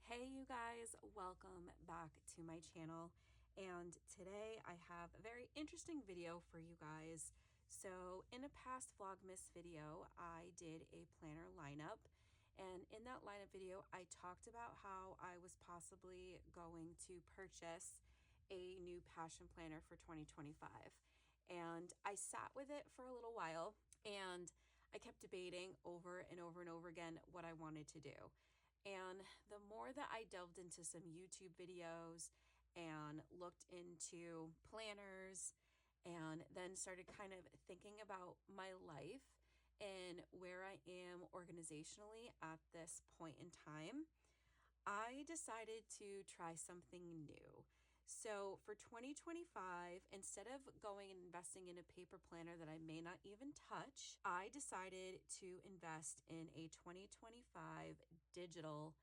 Hey you guys, welcome back to my channel, and today I have a very interesting video for you guys. So in a past Vlogmas video, I did a planner lineup, and in that lineup video I talked about how I was possibly going to purchase a new passion planner for 2025, and I sat with it for a little while and I kept debating over and over and over again what I wanted to do. And the more that I delved into some YouTube videos and looked into planners and then started kind of thinking about my life and where I am organizationally at this point in time, I decided to try something new. So for 2025, instead of going and investing in a paper planner that I may not even touch, I decided to invest in a 2025 digital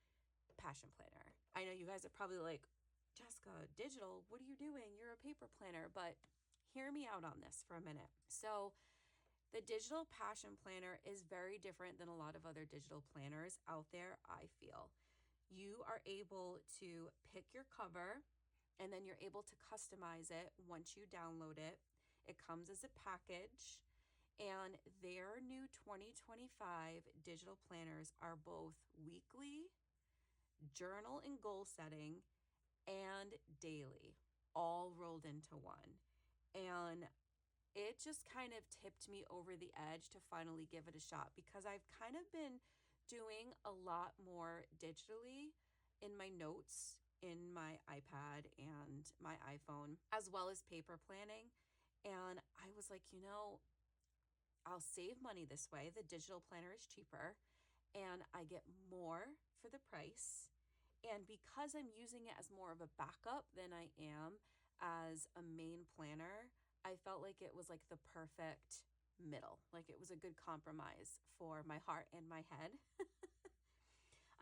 passion planner. I know you guys are probably like, Jessica, digital, what are you doing? You're a paper planner, but hear me out on this for a minute. So the digital passion planner is very different than a lot of other digital planners out there, I feel. You are able to pick your cover and then you're able to customize it once you download it. It comes as a package, and their new 2025 digital planners are both weekly, journal and goal setting, and daily, all rolled into one. And it just kind of tipped me over the edge to finally give it a shot, because I've kind of been doing a lot more digitally in my notes in my iPad and my iPhone, as well as paper planning. And I was like, I'll save money this way. The digital planner is cheaper and I get more for the price. And because I'm using it as more of a backup than I am as a main planner, I felt like it was like the perfect middle. Like it was a good compromise for my heart and my head.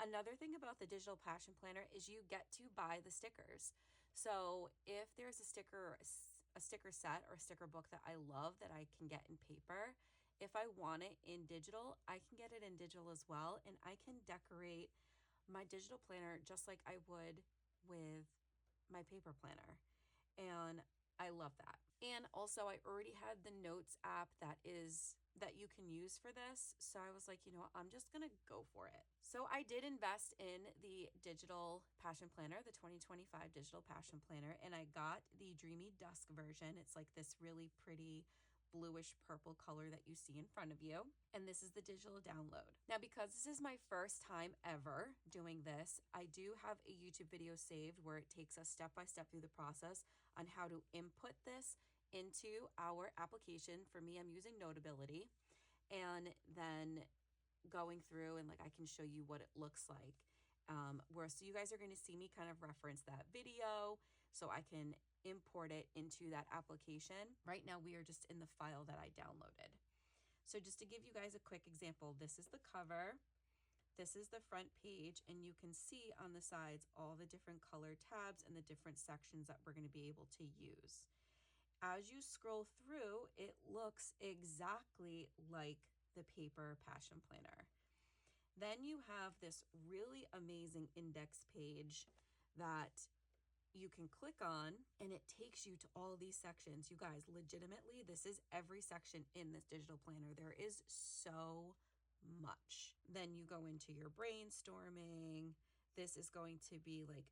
Another thing about the digital passion planner is you get to buy the stickers. So if there's a sticker set or a sticker book that I love that I can get in paper, if I want it in digital, I can get it in digital as well, and I can decorate my digital planner just like I would with my paper planner. And I love that. And also I already had the notes app that you can use for this. So I was like, I'm just going to go for it. So I did invest in the digital passion planner, the 2025 digital passion planner, and I got the Dreamy Dusk version. It's like this really pretty bluish purple color that you see in front of you. And this is the digital download. Now, because this is my first time ever doing this, I do have a YouTube video saved where it takes us step by step through the process on how to input this into our application. For me, I'm using Notability, and then going through and I can show you what it looks like. So you guys are going to see me kind of reference that video so I can import it into that application. Right now we are just in the file that I downloaded. So just to give you guys a quick example, this is the cover, this is the front page, and you can see on the sides all the different color tabs and the different sections that we're going to be able to use. As you scroll through, it looks exactly like the paper passion planner. Then you have this really amazing index page that you can click on, and it takes you to all these sections. You guys, legitimately, this is every section in this digital planner. There is so much. Then you go into your brainstorming. This is going to be like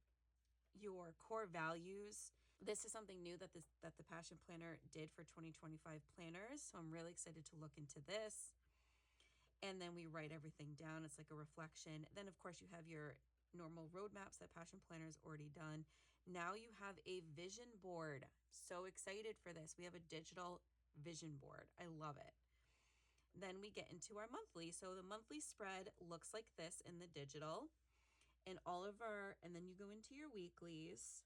your core values. This is something new that the Passion Planner did for 2025 planners. So I'm really excited to look into this. And then we write everything down. It's like a reflection. Then of course you have your normal roadmaps that Passion Planner has already done. Now you have a vision board. So excited for this. We have a digital vision board. I love it. Then we get into our monthly. So the monthly spread looks like this in the digital, and and then you go into your weeklies.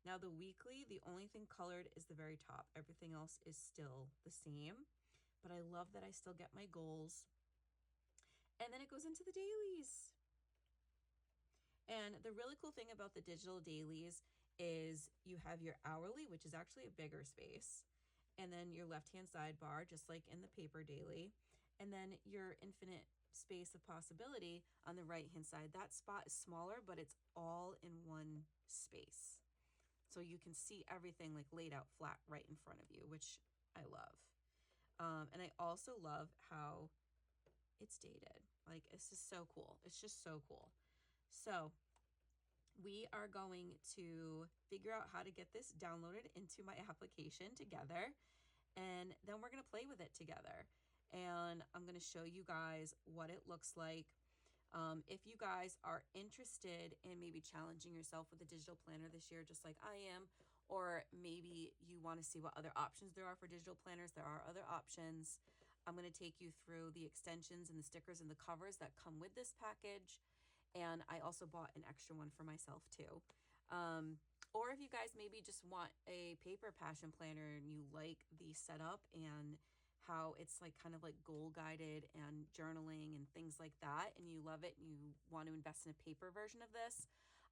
Now the weekly, the only thing colored is the very top. Everything else is still the same, but I love that I still get my goals. And then it goes into the dailies. And the really cool thing about the digital dailies is you have your hourly, which is actually a bigger space, and then your left-hand sidebar, just like in the paper daily, and then your infinite space of possibility on the right hand side. That spot is smaller, but it's all in one space. So you can see everything like laid out flat right in front of you, which I love. And I also love how it's dated. Like, it's just so cool. It's just so cool. So we are going to figure out how to get this downloaded into my application together, and then we're going to play with it together. And I'm going to show you guys what it looks like. If you guys are interested in maybe challenging yourself with a digital planner this year, just like I am, or maybe you want to see what other options there are for digital planners, there are other options. I'm going to take you through the extensions and the stickers and the covers that come with this package. And I also bought an extra one for myself too. Or if you guys maybe just want a paper passion planner and you like the setup and how it's like kind of like goal guided and journaling and things like that, and you love it and you want to invest in a paper version of this,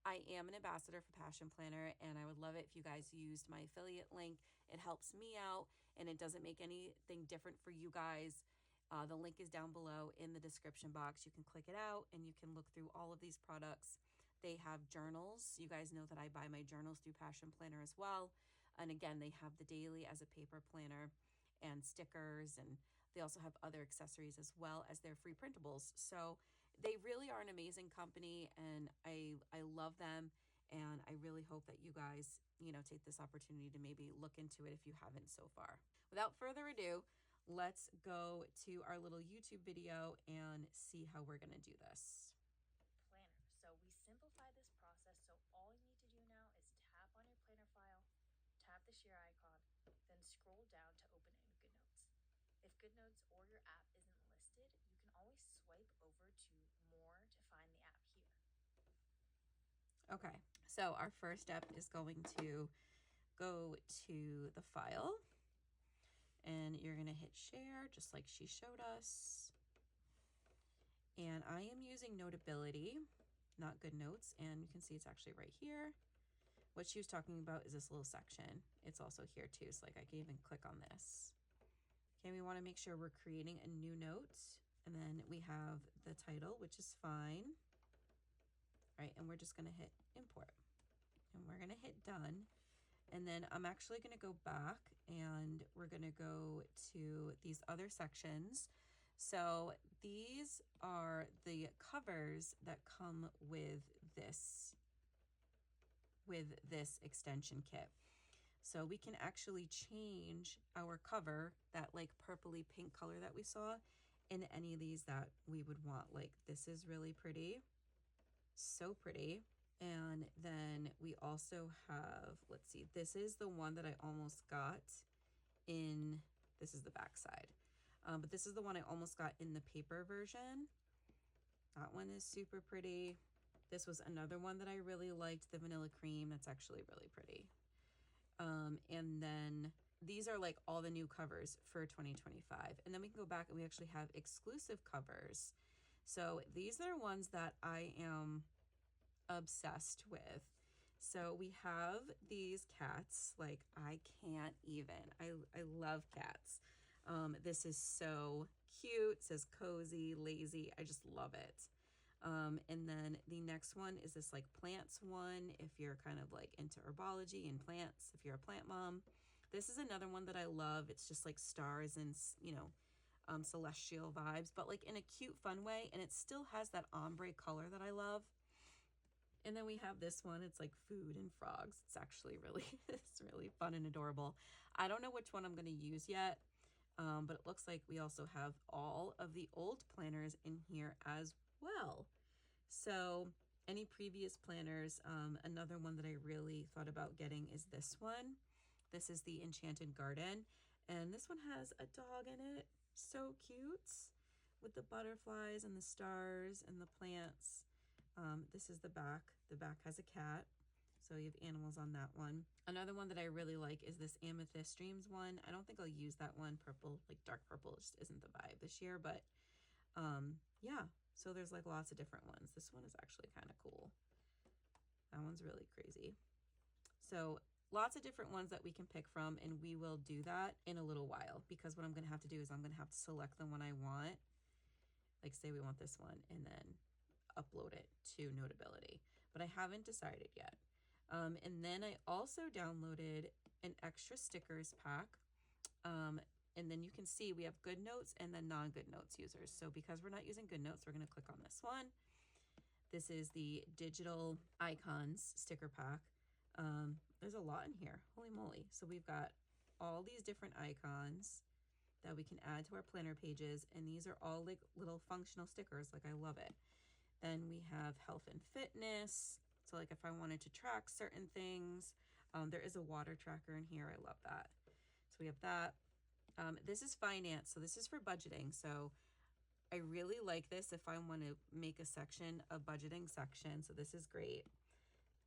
I am an ambassador for Passion Planner, and I would love it if you guys used my affiliate link. It helps me out and it doesn't make anything different for you guys. The link is down below in the description box. You can click it out and you can look through all of these products. They have journals. You guys know that I buy my journals through Passion Planner as well. And again, they have the daily as a paper planner and stickers, and they also have other accessories as well as their free printables. So they really are an amazing company, and I love them. And I really hope that you guys, take this opportunity to maybe look into it if you haven't so far. Without further ado, let's go to our little YouTube video and see how we're gonna do this. Planner. So we simplify this process, so all you need to do now is tap on your planner file, tap the share icon, then scroll down to open it in GoodNotes. If GoodNotes or your app isn't listed, you can always swipe over to More to find the app here. Okay, so our first step is going to go to the file, and you're gonna hit share just like she showed us. And I am using Notability, not GoodNotes, and you can see it's actually right here. What she was talking about is this little section. It's also here too, so like I can even click on this. Okay, we want to make sure we're creating a new note, and then we have the title, which is fine. All right, and we're just gonna hit import, and we're gonna hit done. And then I'm actually gonna go back and we're gonna go to these other sections. So these are the covers that come with this extension kit. So we can actually change our cover, that like purpley pink color that we saw, in any of these that we would want. Like, this is really pretty, so pretty. And then we also have, let's see, this is the one that I almost got in, this is the back side. But this is the one I almost got in the paper version. That one is super pretty. This was another one that I really liked, the vanilla cream. That's actually really pretty. And then these are like all the new covers for 2025. And then we can go back and we actually have exclusive covers. So these are ones that I am obsessed with. So we have these cats, like I can't even, I love cats. This is so cute. It says cozy, lazy. I just love it. And then the next one is this like plants one, if you're kind of like into herbology and plants, if you're a plant mom. This is another one that I love. It's just like stars and, celestial vibes, but like in a cute, fun way. And it still has that ombre color that I love. And then we have this one. It's like food and frogs. It's actually it's really fun and adorable. I don't know which one I'm going to use yet, but it looks like we also have all of the old planners in here as well. So any previous planners, another one that I really thought about getting is this one. This is the Enchanted Garden, and this one has a dog in it. So cute, with the butterflies and the stars and the plants. This is the back. The back has a cat, so you have animals on that one. Another one that I really like is this Amethyst Dreams one. I don't think I'll use that one. Purple, like dark purple, just isn't the vibe this year, but yeah. So there's like lots of different ones. This one is actually kind of cool. That one's really crazy. So lots of different ones that we can pick from, and we will do that in a little while, because what I'm going to have to do is I'm going to have to select the one I want. like say we want this one, and then upload it to Notability. But I haven't decided yet. And then I also downloaded an extra stickers pack. And then you can see we have GoodNotes and then non-GoodNotes users. So because we're not using GoodNotes, we're going to click on this one. This is the digital icons sticker pack. There's a lot in here. Holy moly. So we've got all these different icons that we can add to our planner pages. And these are all like little functional stickers. Like I love it. Then we have health and fitness. So like if I wanted to track certain things, there is a water tracker in here. I love that. So we have that. This is finance. So this is for budgeting. So I really like this if I want to make a section, a budgeting section. So this is great.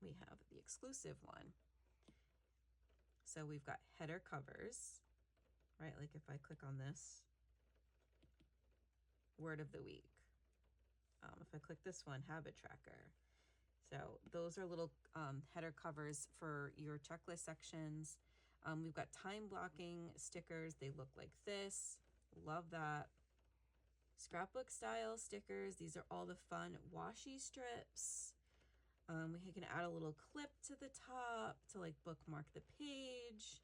We have the exclusive one. So we've got header covers, right? Like if I click on this, word of the week. If I click this one, habit tracker. So those are little header covers for your checklist sections. We've got time blocking stickers. They look like this. Love that. Scrapbook style stickers. These are all the fun washi strips. We can add a little clip to the top to like bookmark the page.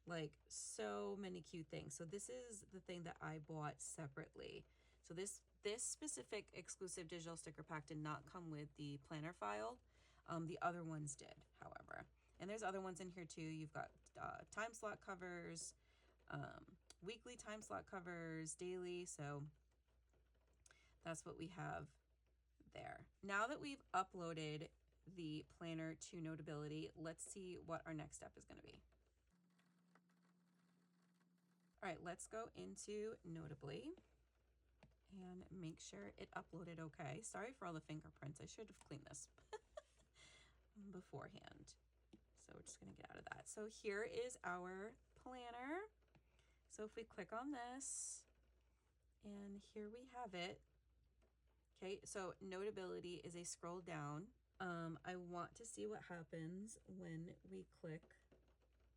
Like so many cute things. So this is the thing that I bought separately. So this specific exclusive digital sticker pack did not come with the planner file. The other ones did, however. And there's other ones in here too. You've got time slot covers, weekly time slot covers, daily. So that's what we have there. Now that we've uploaded the planner to Notability, let's see what our next step is going to be. All right, let's go into Notably and make sure it uploaded okay. Sorry for all the fingerprints. I should have cleaned this beforehand. So we're just gonna get out of that. So here is our planner. So if we click on this, and here we have it. Okay, so Notability is a scroll down. I want to see what happens when we click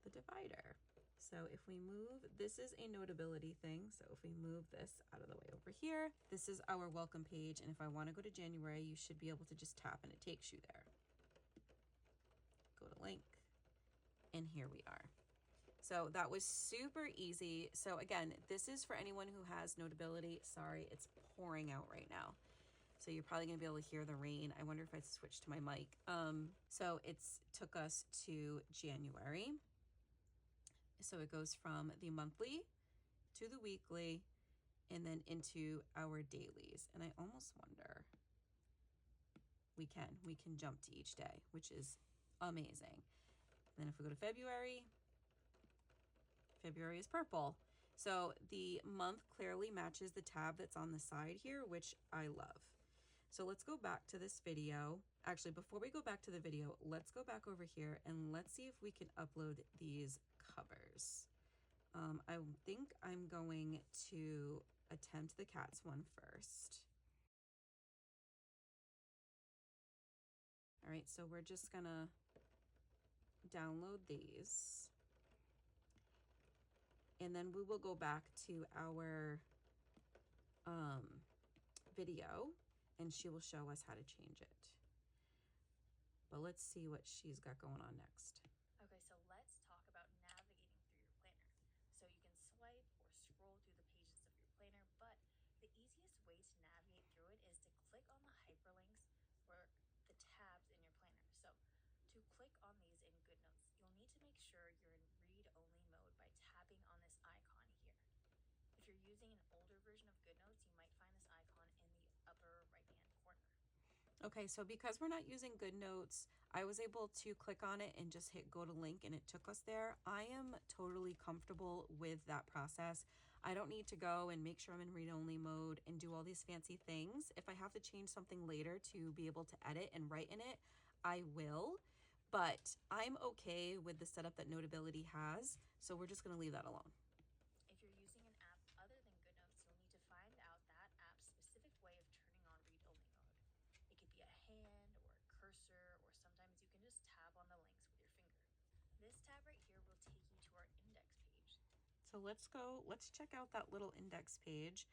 the divider. So if we move, this is a Notability thing. So if we move this out of the way over here, this is our welcome page. And if I want to go to January, you should be able to just tap and it takes you there. Go to link, and here we are. So that was super easy. So again, this is for anyone who has Notability. Sorry, it's pouring out right now. So you're probably gonna be able to hear the rain. I wonder if I switch to my mic. So it's took us to January. So it goes from the monthly to the weekly and then into our dailies. And I almost wonder, we can jump to each day, which is amazing. And then if we go to February, February is purple. So the month clearly matches the tab that's on the side here, which I love. So let's go back to this video. Actually, before we go back to the video, let's go back over here and let's see if we can upload these covers. I think I'm going to attempt the cats one first. All right, so we're just gonna download these. And then we will go back to our video and she will show us how to change it. But let's see what she's got going on next. Okay, so let's talk about navigating through your planner. So you can swipe or scroll through the pages of your planner, but the easiest way to navigate through it is to click on the hyperlinks or the tabs in your planner. So to click on these in GoodNotes, you'll need to make sure you're in read-only mode by tapping on this icon here. If you're using an older version of GoodNotes, you might find this icon in the upper right-hand corner. Okay, so because we're not using GoodNotes, I was able to click on it and just hit go to link and it took us there. I am totally comfortable with that process. I don't need to go and make sure I'm in read-only mode and do all these fancy things. If I have to change something later to be able to edit and write in it, I will. But I'm okay with the setup that Notability has, so we're just gonna leave that alone. If you're using an app other than GoodNotes, you'll need to find out that app's specific way of turning on read-only mode. It could be a hand or a cursor, or sometimes you can just tap on the links with your finger. This tab right here will take you to our index page. So let's check out that little index page.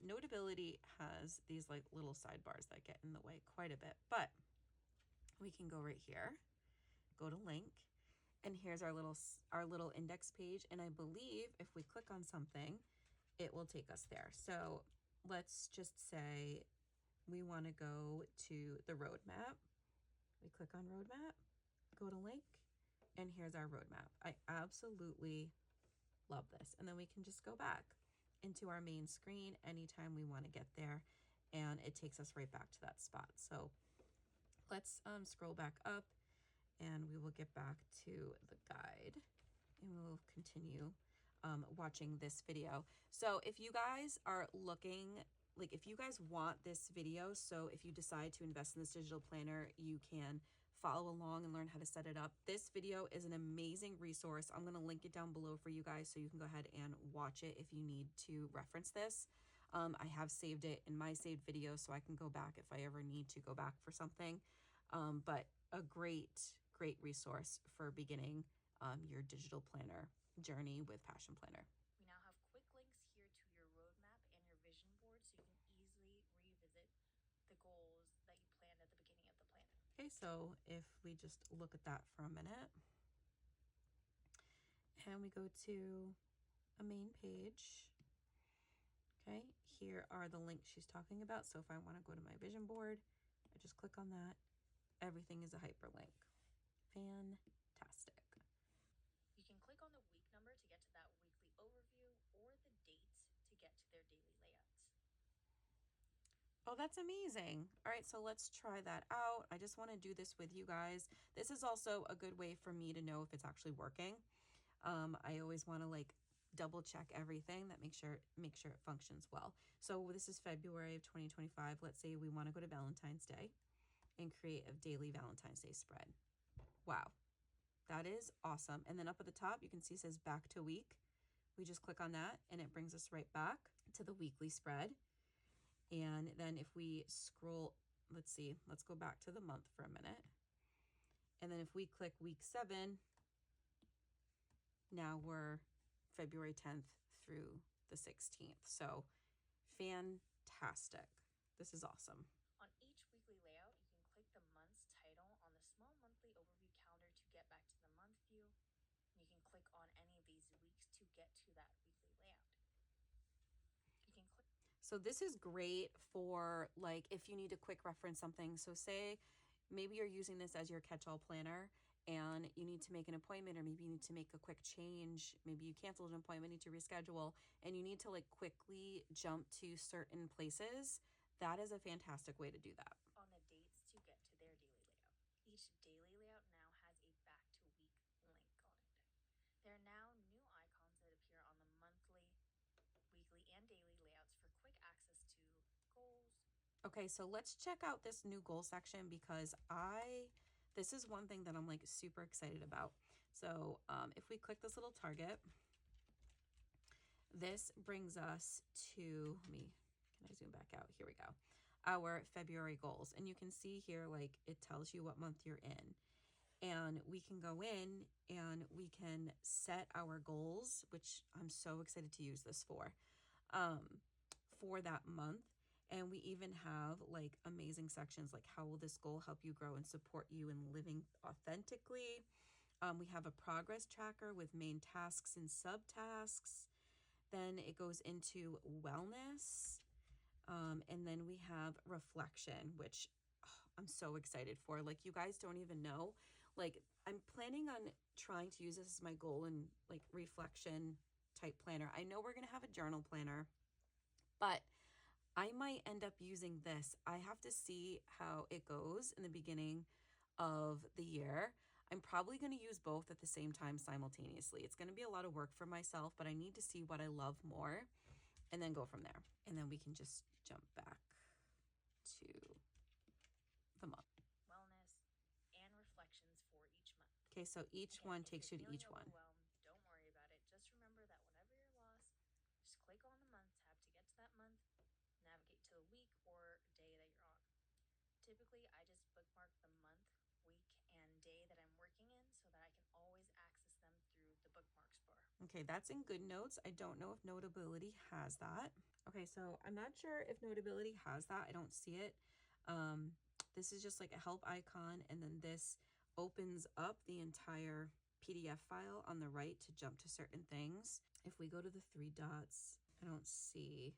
Notability has these like little sidebars that get in the way quite a bit, but we can go right here, go to link, and here's our little index page. And I believe if we click on something, it will take us there. So let's just say we want to go to the roadmap. We click on roadmap, go to link, and here's our roadmap. I absolutely love this. And then we can just go back into our main screen anytime we want to get there, and it takes us right back to that spot. So let's scroll back up, and we will get back to the guide, and we'll continue watching this video. So if you guys are looking, like if you guys want this video, so if you decide to invest in this digital planner, you can follow along and learn how to set it up. This video is an amazing resource. I'm going to link it down below for you guys so you can go ahead and watch it if you need to reference this. I have saved it in my saved video so I can go back if I ever need to go back for something. But a great resource for beginning your digital planner journey with Passion Planner. We now have quick links here to your roadmap and your vision board so you can easily revisit the goals that you planned at the beginning of the planner. Okay, so if we just look at that for a minute, and we go to a main page, okay, here are the links she's talking about. So if I want to go to my vision board, I just click on that. Everything is a hyperlink. Fantastic. You can click on the week number to get to that weekly overview or the dates to get to their daily layouts. Oh, that's amazing. All right, so let's try that out. I just want to do this with you guys. This is also a good way for me to know if it's actually working. I always want to like double check everything, that make sure it functions well. So this is February of 2025. Let's say we want to go to Valentine's Day and create a daily Valentine's Day spread. Wow, that is awesome. And then up at the top, you can see it says back to week. We just click on that and it brings us right back to the weekly spread. And then if we scroll, let's see, let's go back to the month for a minute. And then if we click week 7, now we're February 10th through the 16th. So fantastic. This is awesome. On each weekly layout, you can click the month's title on the small monthly overview calendar to get back to the month view. And you can click on any of these weeks to get to that weekly layout. You can click. So this is great for like if you need to quick reference something. So say maybe you're using this as your catch-all planner and you need to make an appointment, or maybe you need to make a quick change. Maybe you canceled an appointment, need to reschedule, and you need to like quickly jump to certain places. That is a fantastic way to do that. On the dates to get to their daily layout. Each daily layout now has a back to week link on it. There are now new icons that appear on the monthly, weekly, and daily layouts for quick access to goals. Okay, so let's check out this new goal section because this is one thing that I'm like super excited about. So if we click this little target, this brings us to, can I zoom back out? Here we go. Our February goals. And you can see here, like it tells you what month you're in. And we can go in and we can set our goals, which I'm so excited to use this for that month. And we even have like amazing sections like how will this goal help you grow and support you in living authentically. We have a progress tracker with main tasks and subtasks. Then it goes into wellness. And then we have reflection, which I'm so excited for. Like you guys don't even know. Like I'm planning on trying to use this as my goal and like reflection type planner. I know we're going to have a journal planner, but I might end up using this. I have to see how it goes in the beginning of the year. I'm probably going to use both at the same time simultaneously. It's going to be a lot of work for myself, but I need to see what I love more and then go from there. And then we can just jump back to the month. Wellness and reflections for each month. Okay, so each one takes you to each one. Don't worry about it. Just remember that whenever you're lost, just click on the month tab to get to that month, navigate to the week or day that you're on. Typically, I just bookmark the month, week, and day that I'm working in so that I can always access them through the bookmarks bar. Okay, that's in GoodNotes. I don't know if Notability has that. Okay, so I'm not sure if Notability has that. I don't see it. This is just like a help icon, and then this opens up the entire PDF file on the right to jump to certain things. If we go to the three dots, I don't see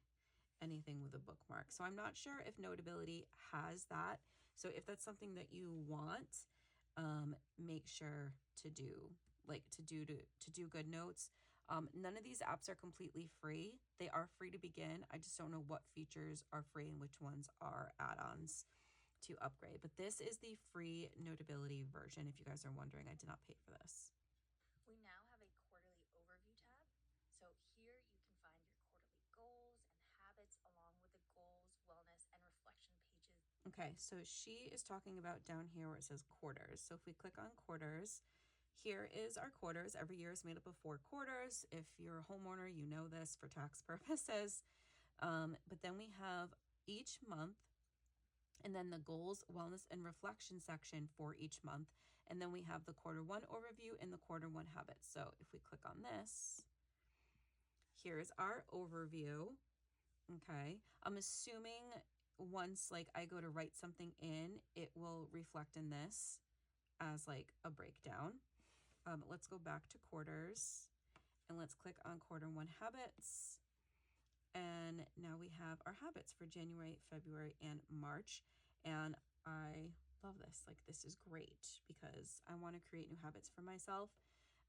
anything with a bookmark. So I'm not sure if Notability has that. So if that's something that you want, make sure to do GoodNotes. None of these apps are completely free. They are free to begin. I just don't know what features are free and which ones are add-ons to upgrade. But this is the free Notability version. If you guys are wondering, I did not pay for this. We now have a quarterly overview tab. So here you can find your quarterly goals and habits along with the goals, wellness, and reflection pages. Okay, so she is talking about down here where it says quarters. So if we click on quarters, here is our quarters. Every year is made up of 4 quarters. If you're a homeowner, you know this for tax purposes. But then we have each month, and then the goals, wellness, and reflection section for each month. And then we have the quarter 1 overview and the quarter 1 habits. So if we click on this, here's our overview. Okay, I'm assuming once like I go to write something in, it will reflect in this as like a breakdown. Let's go back to quarters and let's click on quarter 1 habits. And now we have our habits for January, February, and March. And I love this. Like, this is great because I want to create new habits for myself.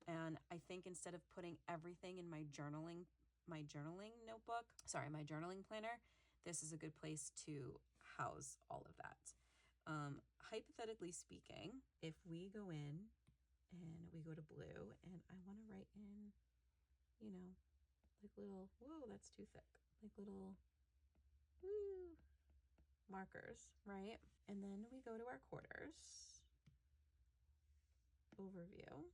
And I think instead of putting everything in my journaling notebook, my journaling planner, this is a good place to house all of that. Hypothetically speaking, if we go in and we go to blue and I want to write in, you know, like little, whoa, that's too thick, like little, woo, markers, right? And then we go to our quarters overview.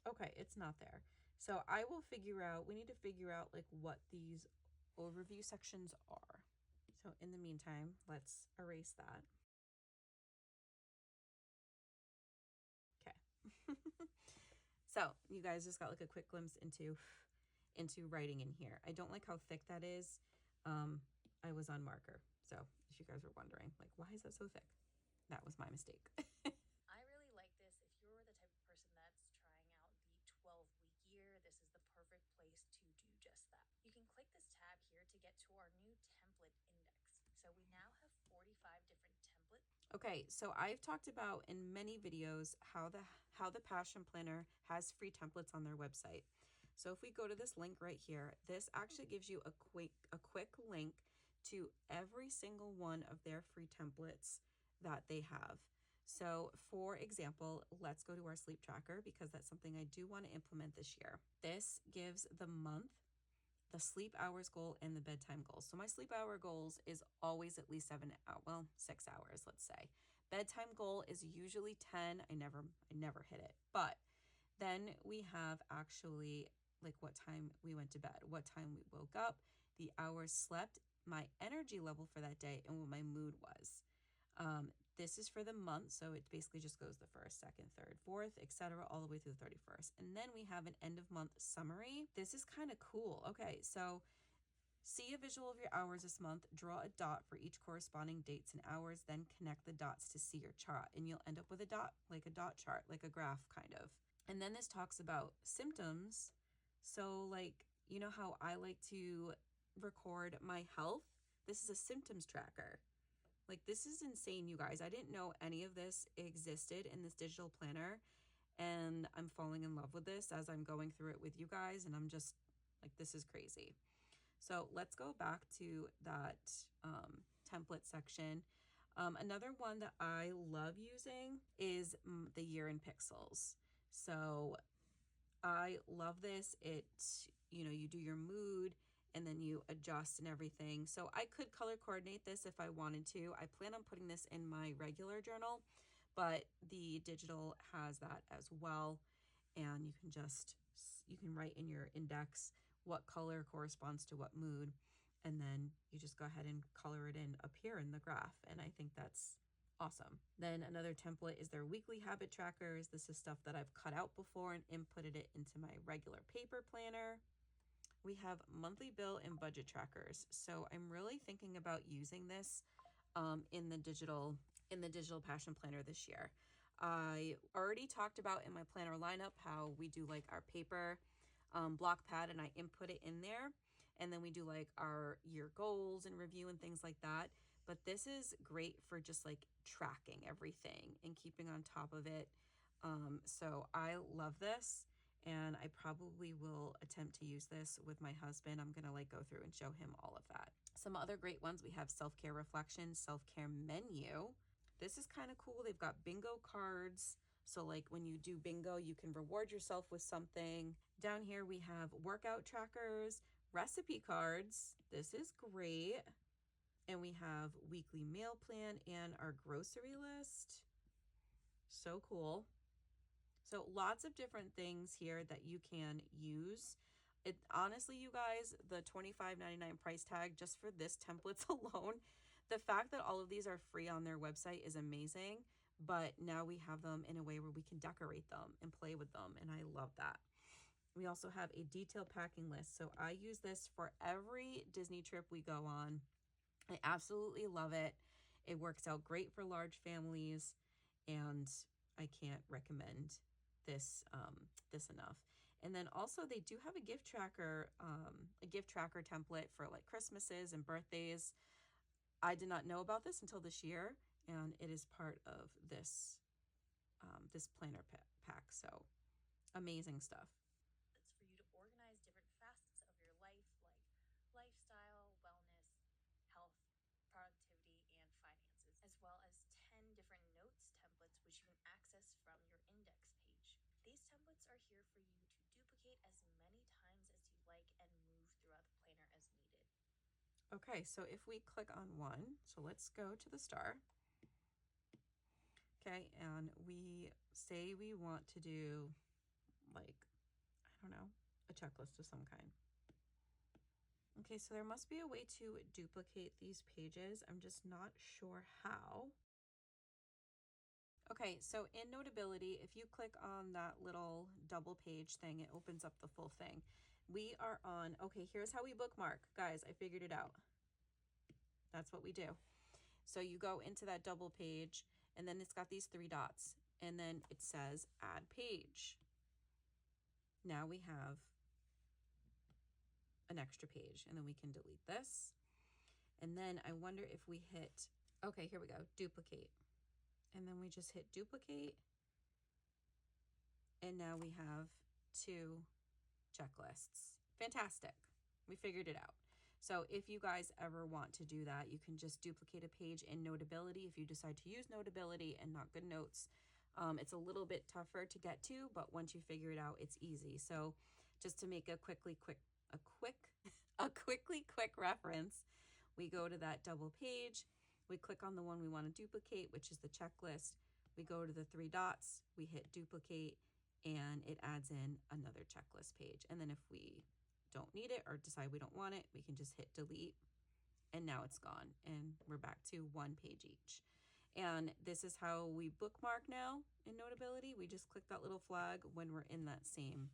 Okay, it's not there. So I will figure out, we need to figure out like what these overview sections are. So in the meantime, let's erase that. Okay. So you guys just got like a quick glimpse into writing in here. I don't like how thick that is. I was on marker. So if you guys were wondering, like, why is that so thick? That was my mistake. I really like this. If you're the type of person that's trying out the 12-week year, this is the perfect place to do just that. You can click this tab here to get to our new template index. So we now have 45 different templates. Okay, so I've talked about in many videos how the Passion Planner has free templates on their website. So if we go to this link right here, this actually gives you a quick link to every single one of their free templates that they have. So for example, let's go to our sleep tracker because that's something I do want to implement this year. This gives the month, the sleep hours goal, and the bedtime goals. So my sleep hour goals is always at least 6 hours, let's say. Bedtime goal is usually 10. I never hit it. But then we have actually like what time we went to bed, what time we woke up, the hours slept, my energy level for that day, and what my mood was. This is for the month, so it basically just goes the 1st, 2nd, 3rd, 4th, etc., all the way through the 31st. And then we have an end of month summary. This is kind of cool. Okay, so see a visual of your hours this month, draw a dot for each corresponding dates and hours, then connect the dots to see your chart, and you'll end up with a dot chart, like a graph kind of. And then this talks about symptoms. So like, you know how I like to record my health? This is a symptoms tracker. Like, this is insane, you guys. I didn't know any of this existed in this digital planner, and I'm falling in love with this as I'm going through it with you guys, and I'm just like, this is crazy. So let's go back to that template section. Another one that I love using is the year in pixels. So I love this. You do your mood and then you adjust and everything. So I could color coordinate this if I wanted to. I plan on putting this in my regular journal, but the digital has that as well. And you can write in your index what color corresponds to what mood. And then you just go ahead and color it in up here in the graph. And I think that's Awesome. Then another template is their weekly habit trackers. This is stuff that I've cut out before and inputted it into my regular paper planner. We have monthly bill and budget trackers. So I'm really thinking about using this in the digital passion planner this year. I already talked about in my planner lineup how we do like our paper block pad, and I input it in there, and then we do like our year goals and review and things like that. But this is great for just like tracking everything and keeping on top of it. So I love this, and I probably will attempt to use this with my husband. I'm gonna like go through and show him all of that. Some other great ones, we have self-care reflection, self-care menu. This is kind of cool. They've got bingo cards. So like when you do bingo, you can reward yourself with something. Down here we have workout trackers, recipe cards. This is great. And we have weekly meal plan and our grocery list. So cool. So lots of different things here that you can use. It honestly, you guys, the $25.99 price tag just for this templates alone, the fact that all of these are free on their website is amazing. But now we have them in a way where we can decorate them and play with them, and I love that. We also have a detailed packing list. So I use this for every Disney trip we go on. I absolutely love it. It works out great for large families, and I can't recommend this enough. And then also they do have a gift tracker template for like Christmases and birthdays. I did not know about this until this year, and it is part of this planner pack. So amazing stuff. It's for you to organize different facets of your life, like lifestyle, wellness, health, productivity, and finances, as well as 10 different notes templates which you can access from your index page. These templates are here for you to duplicate as many times as you like and move throughout the planner as needed. Okay, so if we click on one, so let's go to the star. Okay, and we say we want to do like, I don't know, a checklist of some kind. Okay, so there must be a way to duplicate these pages. I'm just not sure how. Okay, so in Notability, if you click on that little double page thing, it opens up the full thing. We are on, okay, here's how we bookmark. Guys, I figured it out. That's what we do. So you go into that double page, and then it's got these 3 dots, and then it says add page. Now we have an extra page, and then we can delete this. And then I wonder if we hit, okay, here we go, duplicate. And then we just hit duplicate. And now we have 2 checklists. Fantastic. We figured it out. So if you guys ever want to do that, you can just duplicate a page in Notability. If you decide to use Notability and not GoodNotes, it's a little bit tougher to get to, but once you figure it out, it's easy. So just to make a quickly quick reference, we go to that double page, we click on the one we want to duplicate, which is the checklist. We go to the 3 dots, we hit duplicate, and it adds in another checklist page. And then if we don't need it or decide we don't want it, we can just hit delete, and now it's gone, and we're back to 1 page each. And this is how we bookmark now in Notability. We just click that little flag when we're in that same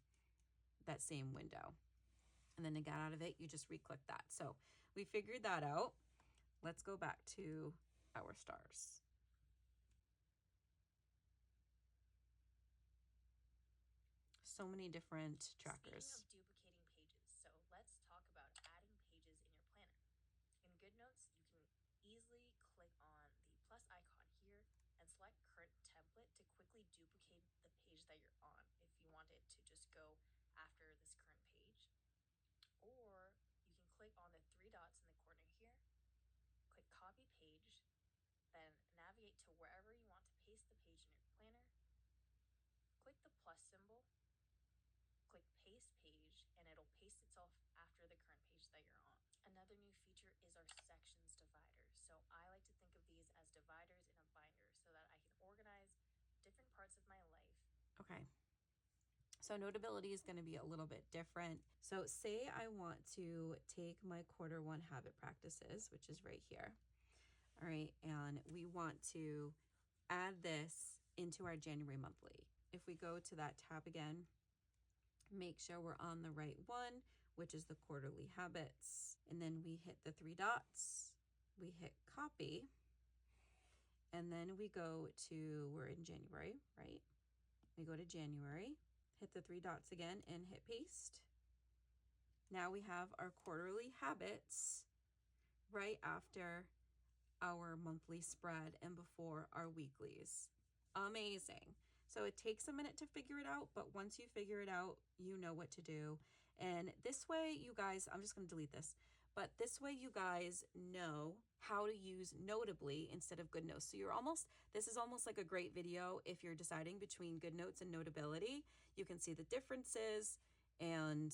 window. And then to get out of it, you just re-click that. So we figured that out. Let's go back to our stars. So many different trackers. Speaking of duplicating pages, so let's talk about adding pages in your planner. In GoodNotes, you can easily click on the plus icon here and select current template to quickly duplicate the page that you're on if you want it to just go after this current page. Or you can click on the 3 dots in the corner here, click copy page, then navigate to wherever you want to paste the page in your planner, click the plus symbol, click paste page, and it'll paste itself after the current page that you're on. Another new feature is our sections divider. So I like to think of these as dividers in a binder so that I can organize different parts of my life. Okay. So Notability is going to be a little bit different. So say I want to take my quarter 1 habit practices, which is right here. All right, and we want to add this into our January monthly. If we go to that tab again, make sure we're on the right one, which is the quarterly habits. And then we hit the three dots, we hit copy, and then we go to, we're in January, right? We go to January, hit the three dots again and hit paste. Now we have our quarterly habits right after our monthly spread and before our weeklies. Amazing. So it takes a minute to figure it out, but once you figure it out, you know what to do. And this way, you guys, I'm just going to delete this, but this way you guys know how to use Notably instead of GoodNotes. So this is almost like a great video if you're deciding between GoodNotes and Notability. You can see the differences, and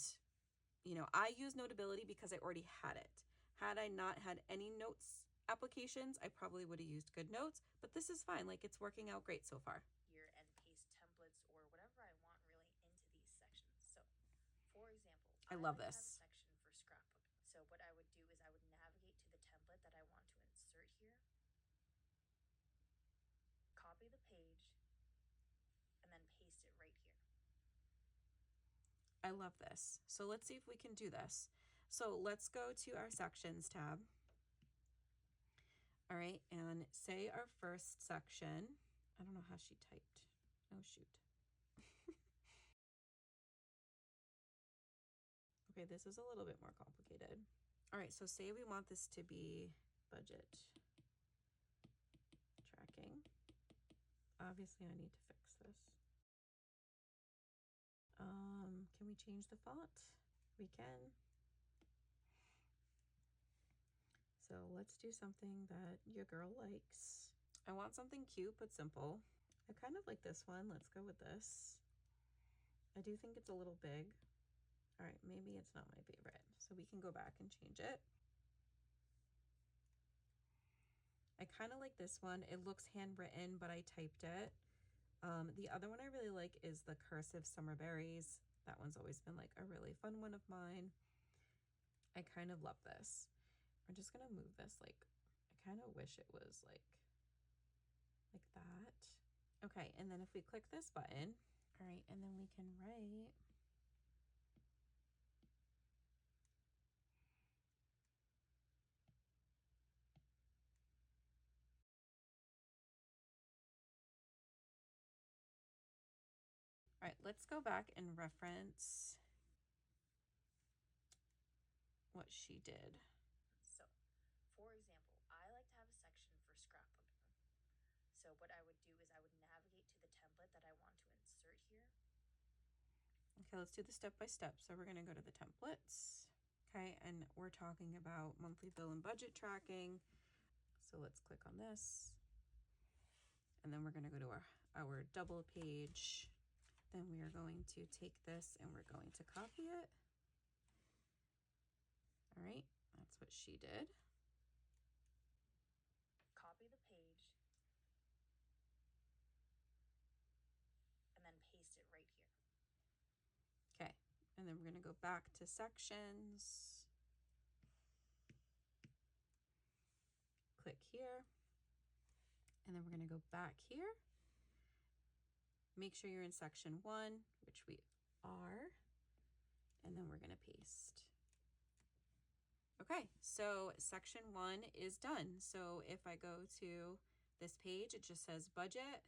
I use Notability because I already had it. Had I not had any notes applications, I probably would have used GoodNotes, but this is fine. Like, it's working out great so far. Here and paste templates or whatever I want really into these sections. So, for example, I love like to have a this. section for scrapbooking. So what I would do is I would navigate to the template that I want to insert here, copy the page, and then paste it right here. I love this. So let's see if we can do this. So let's go to our sections tab. All right, and say our first section. I don't know how she typed. Oh, shoot. Okay, this is a little bit more complicated. All right, so say we want this to be budget tracking. Obviously, I need to fix this. Can we change the font? We can. So let's do something that your girl likes. I want something cute but simple. I kind of like this one. Let's go with this. I do think it's a little big. All right, maybe it's not my favorite. So we can go back and change it. I kind of like this one. It looks handwritten, but I typed it. The other one I really like is the cursive summer berries. That one's always been like a really fun one of mine. I kind of love this. I'm just gonna move this, like, I kind of wish it was like that. Okay, and then if we click this button, all right, and then we can write. All right, let's go back and reference what she did. So, for example, I like to have a section for scrapbooking. So what I would do is I would navigate to the template that I want to insert here. Okay, let's do the step by step. So we're gonna go to the templates. Okay, and we're talking about monthly bill and budget tracking. So let's click on this. And then we're gonna go to our double page. Then we are going to take this and we're going to copy it. All right, that's what she did. Copy the page, and then paste it right here. Okay, and then we're gonna go back to sections. Click here. And then we're gonna go back here. Make sure you're in section 1, which we are. And then we're gonna paste. Okay, so section 1 is done. So if I go to this page, it just says budget,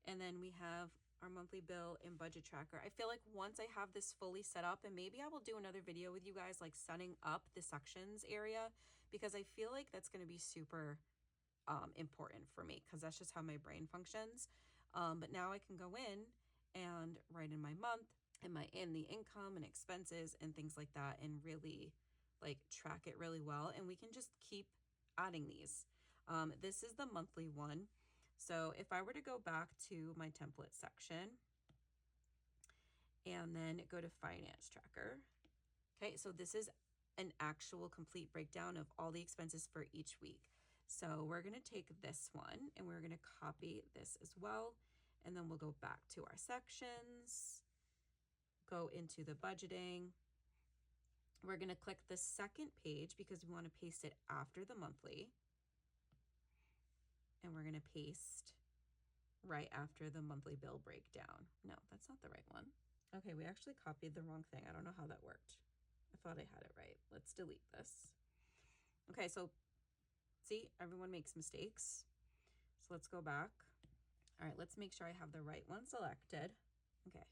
and then we have our monthly bill and budget tracker. I feel like once I have this fully set up, and maybe I will do another video with you guys, like setting up the sections area, because I feel like that's gonna be super important for me, because that's just how my brain functions. But now I can go in and write in my month and the income and expenses and things like that, and really like track it really well. And we can just keep adding these. This is the monthly one. So if I were to go back to my template section and then go to finance tracker. Okay, so this is an actual complete breakdown of all the expenses for each week. So we're gonna take this one and we're gonna copy this as well. And then we'll go back to our sections, go into the budgeting. We're gonna click the second page because we wanna paste it after the monthly. and we're going to paste right after the monthly bill breakdown. No, that's not the right one. Okay, we actually copied the wrong thing. I don't know how that worked. I thought I had it right. Let's delete this. Okay, so see, everyone makes mistakes. So let's go back. All right, let's make sure I have the right one selected. Okay.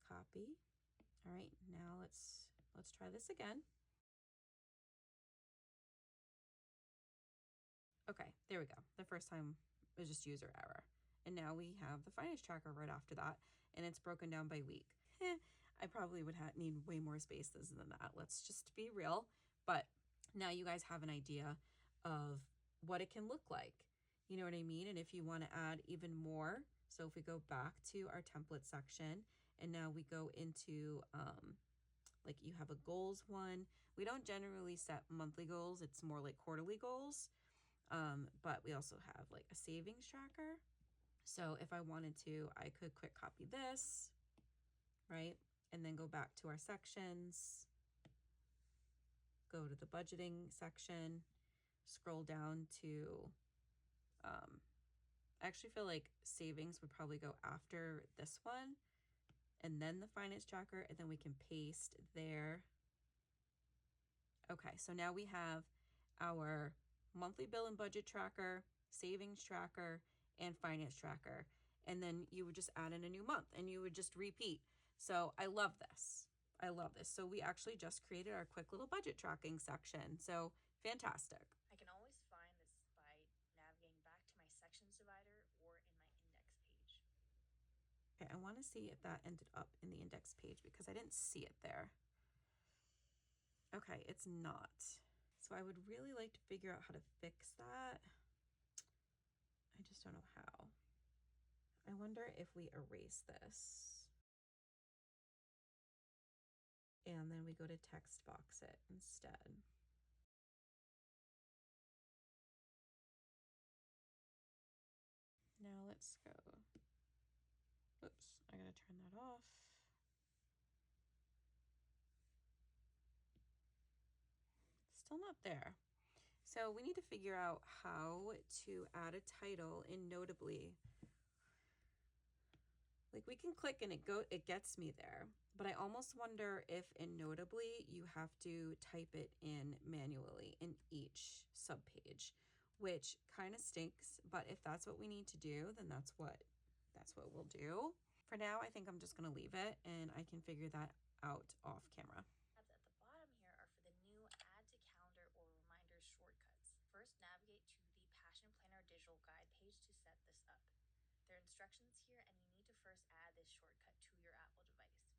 Copy. All right, now let's try this again. Okay, there we go. The first time was just user error. And now we have the finance tracker right after that, and it's broken down by week. I probably would need way more spaces than that. Let's just be real. But now you guys have an idea of what it can look like. You know what I mean? And if you want to add even more, so if we go back to our template section, and now we go into like you have a goals one. We don't generally set monthly goals. It's more like quarterly goals. But we also have like a savings tracker. So if I wanted to, I could quick copy this, right? And then go back to our sections, go to the budgeting section, scroll down to, I actually feel like savings would probably go after this one, and then the finance tracker, and then we can paste there. Okay, so now we have our monthly bill and budget tracker, savings tracker, and finance tracker. And then you would just add in a new month and you would just repeat. So I love this. I love this. So we actually just created our quick little budget tracking section. So fantastic. I can always find this by navigating back to my sections divider or in my index page. Okay, I want to see if that ended up in the index page because I didn't see it there. Okay, it's not. So I would really like to figure out how to fix that. I just don't know how. I wonder if we erase this and then we go to text box it instead. Now let's go. Oops, I gotta turn that off. Still not there. So we need to figure out how to add a title in Notably. Like we can click and it gets me there, but I almost wonder if in Notably you have to type it in manually in each subpage, which kind of stinks, but if that's what we need to do, then that's what we'll do. For now, I think I'm just gonna leave it and I can figure that out off camera. Tabs at the bottom here are for the new add to calendar or reminders shortcuts. First, navigate to the Passion Planner digital guide page to set this up. There are instructions here and you need to first add this shortcut to your Apple device.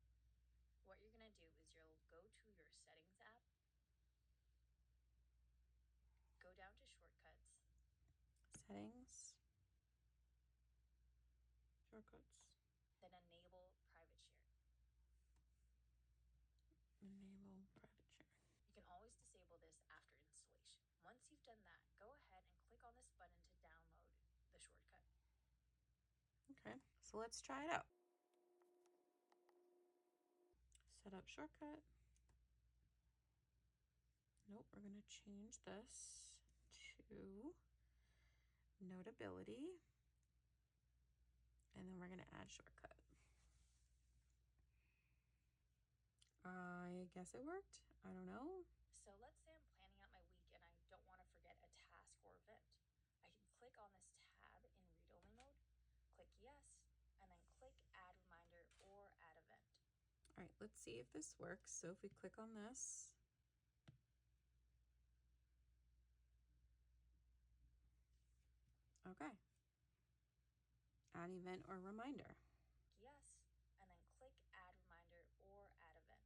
What you're going to do is you'll go to your settings app, go down to shortcuts, Settings, shortcuts, then enable private share. enable private share. You can always disable this after installation. Once you've done that, go ahead and click on this button to download the shortcut. Okay, so let's try it out. Set up shortcut. Nope, we're gonna change this to Notability. And then we're gonna add shortcut. I guess it worked. I don't know. So let's say I'm planning out my week and I don't want to forget a task or event. I can click on this tab in read-only mode, click yes, and then click add reminder or add event. All right, let's see if this works. So if we click on this, okay. Add event or reminder. Yes, and then click add reminder or add event.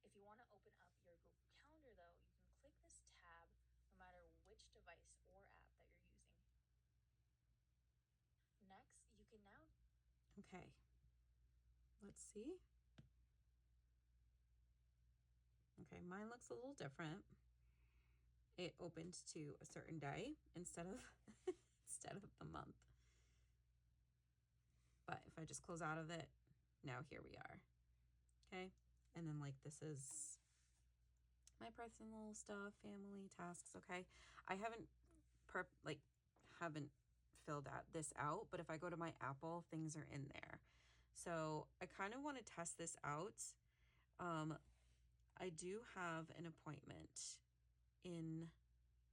If you want to open up your Google Calendar though, you can click this tab no matter which device or app that you're using. Next, you can now... Okay, let's see. Okay, mine looks a little different. It opened to a certain day instead of instead of the month. But if I just close out of it, now here we are. Okay, and then like this is my personal stuff, family tasks, okay? I haven't haven't filled out this out, but if I go to my Apple, things are in there. So I kind of want to test this out. I do have an appointment in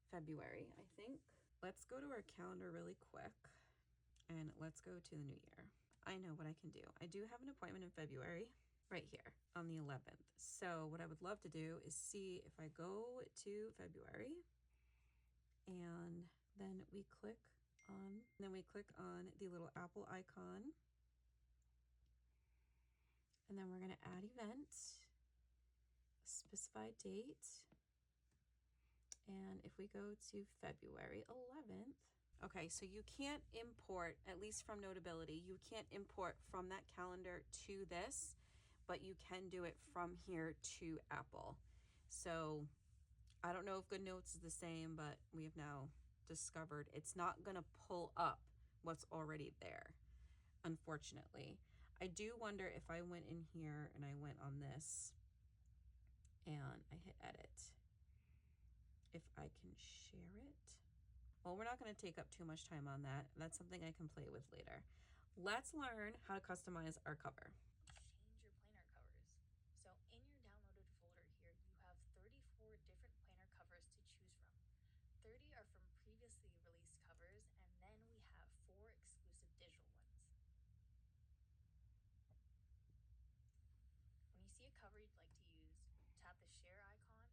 February, I think. Let's go to our calendar really quick and let's go to the new year. I know what I can do. I do have an appointment in February right here on the 11th. So what I would love to do is see if I go to February and then we click on the little Apple icon, and then we're going to add event, specify date, and if we go to February 11th, okay, so you can't import, at least from Notability, you can't import from that calendar to this, but you can do it from here to Apple. So I don't know if GoodNotes is the same, but we have now discovered it's not going to pull up what's already there, unfortunately. I do wonder if I went in here and I went on this and I hit edit, if I can share it. Well, we're not going to take up too much time on that. That's something I can play with later. Let's learn how to customize our cover. Change your planner covers. So in your downloaded folder here, you have 34 different planner covers to choose from. 30 are from previously released covers, and then we have 4 exclusive digital ones. When you see a cover you'd like to use, tap the share icon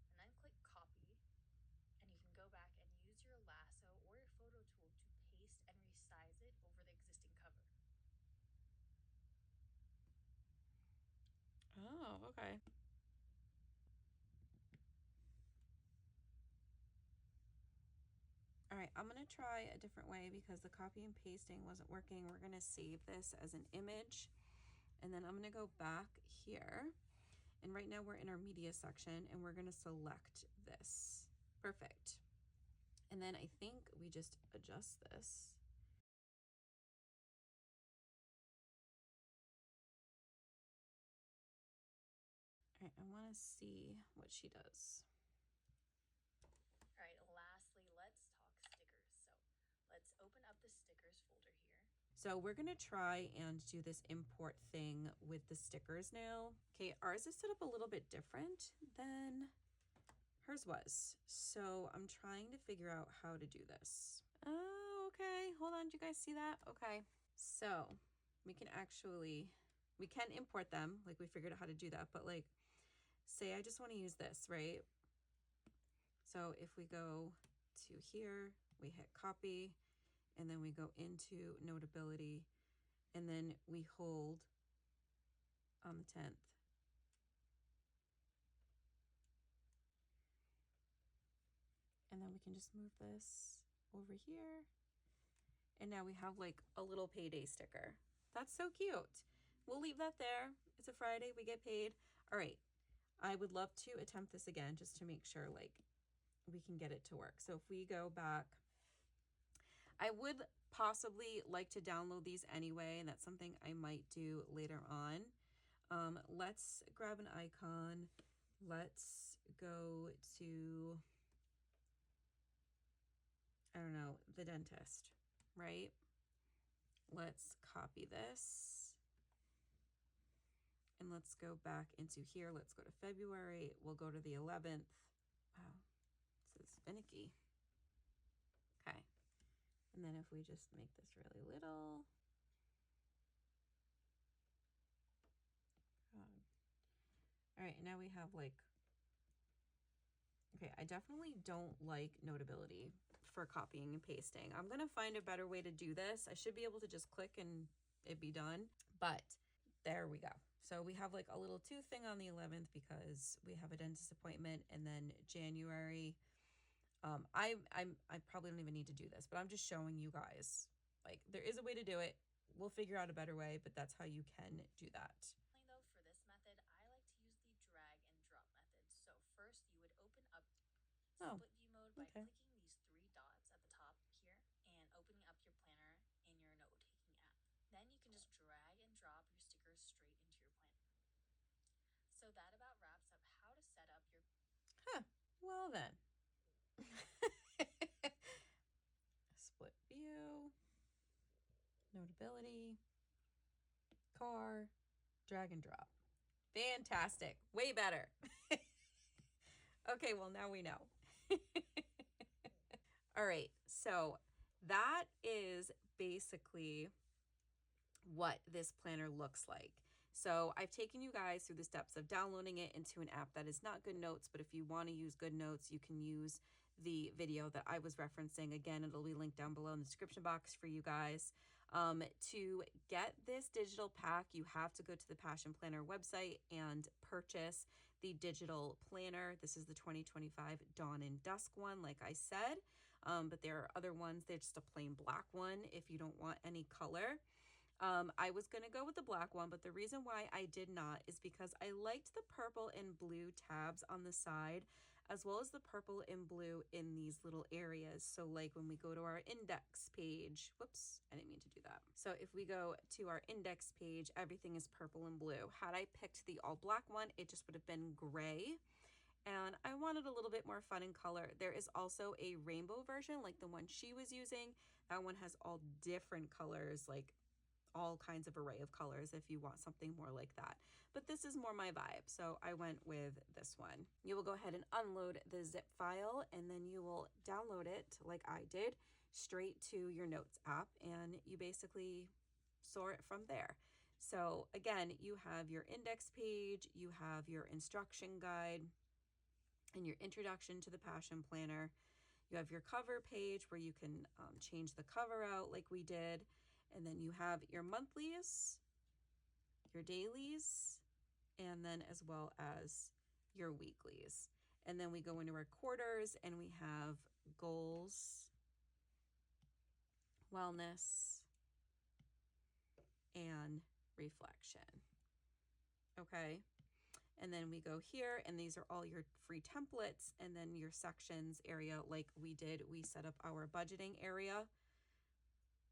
and then click copy, and you can go back and use your lasso or your photo tool to paste and resize it over the existing cover. Oh, okay. All right, I'm gonna try a different way because the copy and pasting wasn't working. We're gonna save this as an image, and then I'm gonna go back here. And right now we're in our media section and we're gonna select this. Perfect. And then I think we just adjust this. All right, I wanna see what she does. All right, lastly, let's talk stickers. So let's open up the stickers folder here. So we're gonna try and do this import thing with the stickers now. Okay, ours is set up a little bit different than hers was. So I'm trying to figure out how to do this. Oh, okay, hold on, do you guys see that? Okay, so we can import them, like we figured out how to do that, but like, say I just wanna use this, right? So if we go to here, we hit copy, and then we go into Notability, and then we hold on the 10th. And then we can just move this over here. And now we have like a little payday sticker. That's so cute. We'll leave that there. It's a Friday, we get paid. All right, I would love to attempt this again just to make sure like we can get it to work. So if we go back, I would possibly like to download these anyway, and that's something I might do later on. Let's grab an icon. Let's go to, I don't know, the dentist, right? Let's copy this. And let's go back into here. Let's go to February. We'll go to the 11th. Wow, this is finicky. Okay. And then if we just make this really little. God. All right, now we have like, okay, I definitely don't like Notability for copying and pasting. I'm gonna find a better way to do this. I should be able to just click and it be done, but there we go. So we have like a little tooth thing on the 11th because we have a dentist appointment, and then January. I probably don't even need to do this, but I'm just showing you guys, like, there is a way to do it. We'll figure out a better way, but that's how you can do that. Though for this method, I like to use the drag and drop method. So first you would open up split view mode by clicking these 3 dots at the top here and opening up your planner in your note-taking app. Then you can just drag and drop your stickers straight into your planner. So that about wraps up how to set up your Well then. Split view, notability, car, drag and drop. Fantastic. Way better. Okay, well, now we know. All right, so that is basically what this planner looks like. So I've taken you guys through the steps of downloading it into an app that is not GoodNotes, but if you want to use GoodNotes, you can use the video that I was referencing. Again, it'll be linked down below in the description box for you guys. To get this digital pack, you have to go to the Passion Planner website and purchase the digital planner. This is the 2025 Dawn and Dusk one, like I said, but there are other ones. They're just a plain black one if you don't want any color. I was going to go with the black one, but the reason why I did not is because I liked the purple and blue tabs on the side, as well as the purple and blue in these little areas. So like when we go to our index page, whoops, I didn't mean to do that. So if we go to our index page, everything is purple and blue. Had I picked the all black one, it just would have been gray. And I wanted a little bit more fun in color. There is also a rainbow version like the one she was using. That one has all different colors, like all kinds of array of colors if you want something more like that. But this is more my vibe, so I went with this one. You will go ahead and unload the zip file, and then you will download it like I did straight to your Notes app, and you basically store it from there. So again, you have your index page, you have your instruction guide, and your introduction to the Passion Planner. You have your cover page where you can change the cover out like we did. And then you have your monthlies, your dailies, and then as well as your weeklies. And then we go into our quarters and we have goals, wellness, and reflection. Okay. And then we go here, and these are all your free templates, and then your sections area like we did. We set up our budgeting area,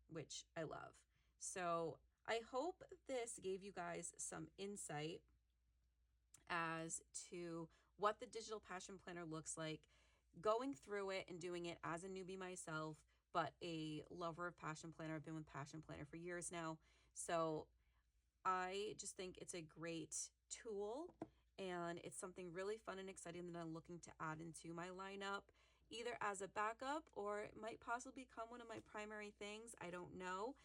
which I love. So I hope this gave you guys some insight as to what the digital Passion Planner looks like, going through it and doing it as a newbie myself, but a lover of Passion Planner. I've been with Passion Planner for years now. So I just think it's a great tool, and it's something really fun and exciting that I'm looking to add into my lineup, either as a backup or it might possibly become one of my primary things. I don't know.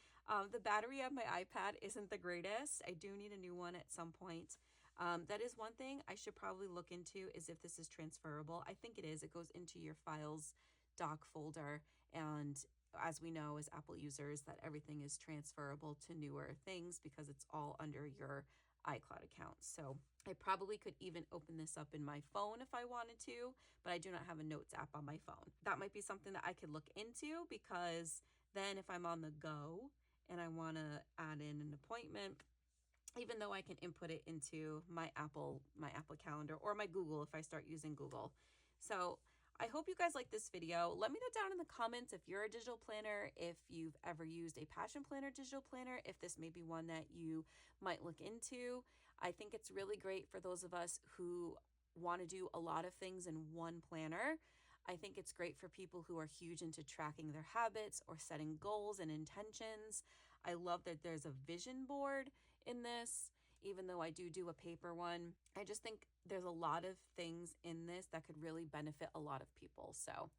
The battery of my iPad isn't the greatest. I do need a new one at some point. That is one thing I should probably look into, is if this is transferable. I think it is. It goes into your files doc folder, and as we know as Apple users, that everything is transferable to newer things because it's all under your iCloud account. So I probably could even open this up in my phone if I wanted to, but I do not have a Notes app on my phone. That might be something that I could look into, because then if I'm on the go and I want to add in an appointment, even though I can input it into my Apple calendar or my Google if I start using Google. So I hope you guys like this video. Let me know down in the comments if you're a digital planner, if you've ever used a Passion Planner digital planner, if this may be one that you might look into. I think it's really great for those of us who want to do a lot of things in one planner. I think it's great for people who are huge into tracking their habits or setting goals and intentions. I love that there's a vision board in this, even though I do a paper one. I just think there's a lot of things in this that could really benefit a lot of people. So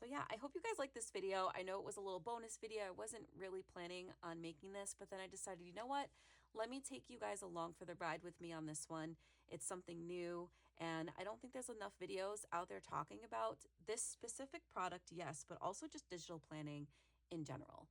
yeah, I hope you guys like this video. I know it was a little bonus video. I wasn't really planning on making this, but then I decided, you know what? Let me take you guys along for the ride with me on this one. It's something new, and I don't think there's enough videos out there talking about this specific product, yes, but also just digital planning in general.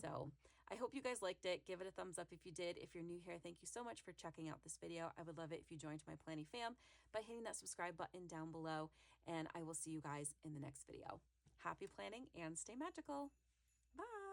So I hope you guys liked it. Give it a thumbs up if you did. If you're new here, thank you so much for checking out this video. I would love it if you joined my Planning fam by hitting that subscribe button down below, and I will see you guys in the next video. Happy planning and stay magical. Bye.